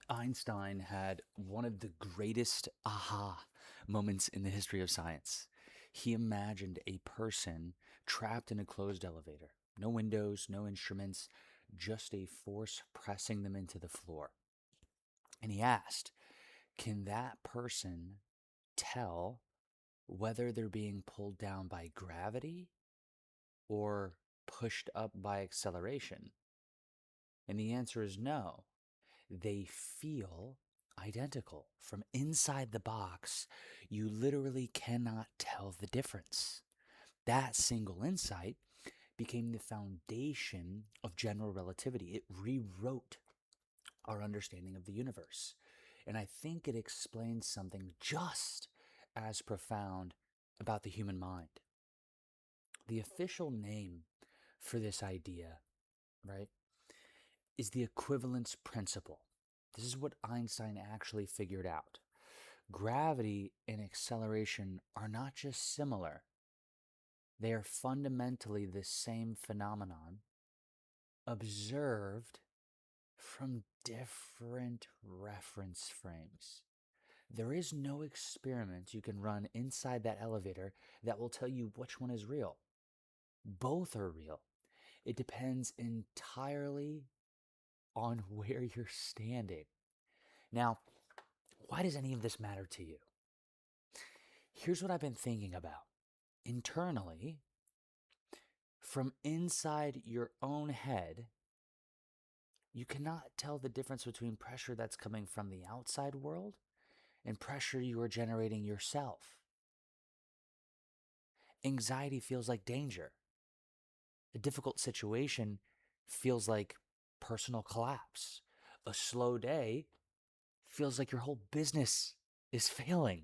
Einstein had one of the greatest aha moments in the history of science. He imagined a person trapped in a closed elevator. No windows, no instruments, just a force pressing them into the floor. And he asked, can that person tell whether they're being pulled down by gravity or pushed up by acceleration? And the answer is no. They feel identical. From inside the box, you literally cannot tell the difference. That single insight became the foundation of general relativity. It rewrote our understanding of the universe. And I think it explains something just as profound about the human mind. The official name for this idea, right, is the equivalence principle. This is what Einstein actually figured out. Gravity and acceleration are not just similar, they are fundamentally the same phenomenon observed from different reference frames. There is no experiment you can run inside that elevator that will tell you which one is real. Both are real. It depends entirely on where you're standing. Now, why does any of this matter to you? Here's what I've been thinking about. Internally, from inside your own head, you cannot tell the difference between pressure that's coming from the outside world and pressure you are generating yourself. Anxiety feels like danger. A difficult situation feels like personal collapse. A slow day feels like your whole business is failing.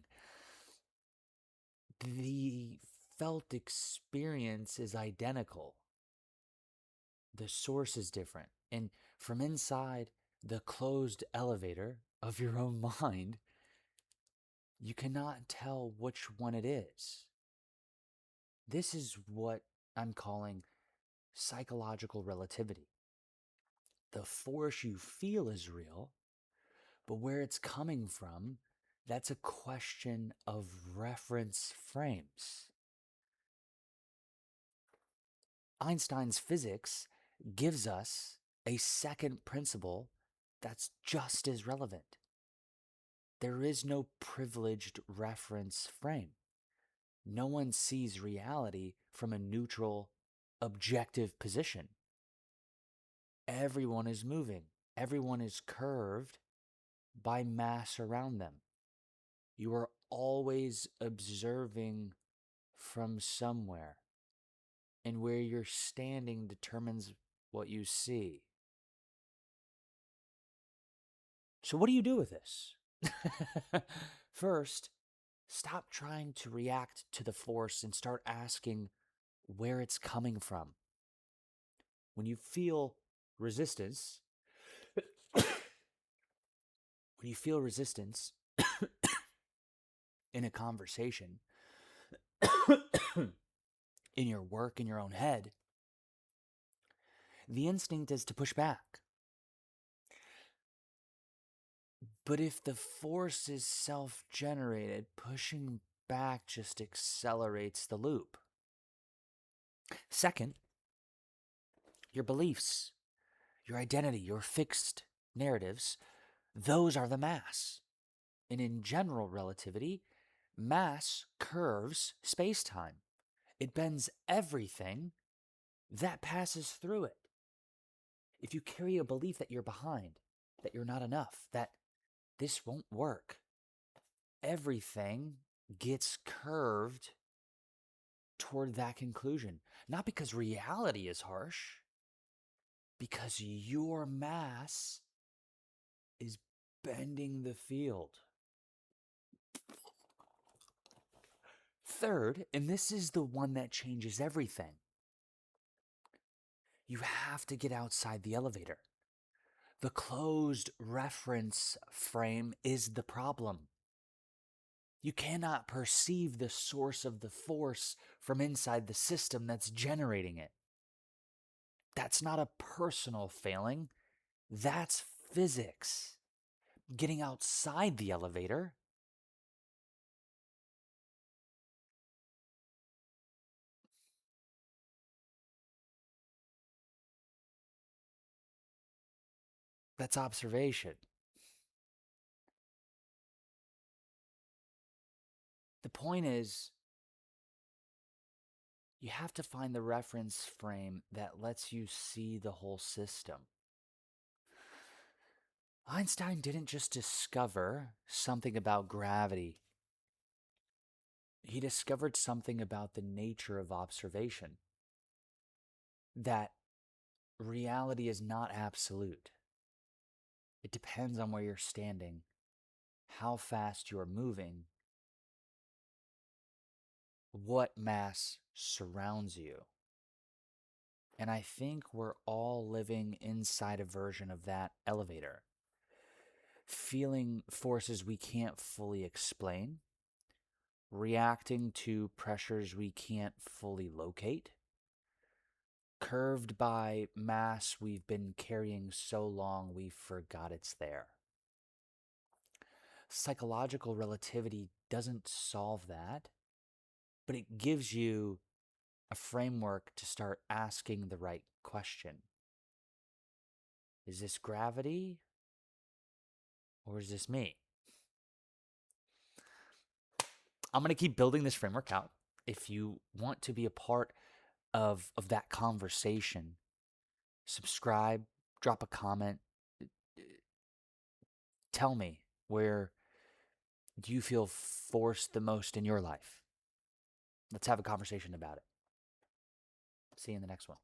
The felt experience is identical. The source is different. And from inside the closed elevator of your own mind, you cannot tell which one it is. This is what I'm calling psychological relativity. The force you feel is real, but where it's coming from, that's a question of reference frames. Einstein's physics gives us a second principle that's just as relevant. There is no privileged reference frame. No one sees reality from a neutral, objective position. Everyone is moving. Everyone is curved by mass around them. You are always observing from somewhere, and where you're standing determines what you see. So, what do you do with this? First, stop trying to react to the force and start asking where it's coming from. When you feel resistance, when you feel resistance in a conversation, in your work, in your own head, the instinct is to push back. But if the force is self-generated, pushing back just accelerates the loop. Second, your beliefs, your identity, your fixed narratives, those are the mass. And in general relativity, mass curves space-time. It bends everything that passes through it. If you carry a belief that you're behind, that you're not enough, that this won't work, everything gets curved toward that conclusion. Not because reality is harsh, because your mass is bending the field. Third, and this is the one that changes everything, you have to get outside the elevator. The closed reference frame is the problem. You cannot perceive the source of the force from inside the system that's generating it. That's not a personal failing. That's physics. getting outside the elevator, that's observation. The point is, you have to find the reference frame that lets you see the whole system. Einstein didn't just discover something about gravity, he discovered something about the nature of observation. That reality is not absolute. It depends on where you're standing, how fast you're moving, what mass surrounds you. And I think we're all living inside a version of that elevator, feeling forces we can't fully explain, reacting to pressures we can't fully locate, curved by mass we've been carrying so long we forgot it's there. Psychological relativity doesn't solve that, but it gives you a framework to start asking the right question. Is this gravity or is this me? I'm going to keep building this framework out. If you want to be a part of that conversation, subscribe, drop a comment, tell me, where do you feel forced the most in your life? Let's have a conversation about it. See you in the next one.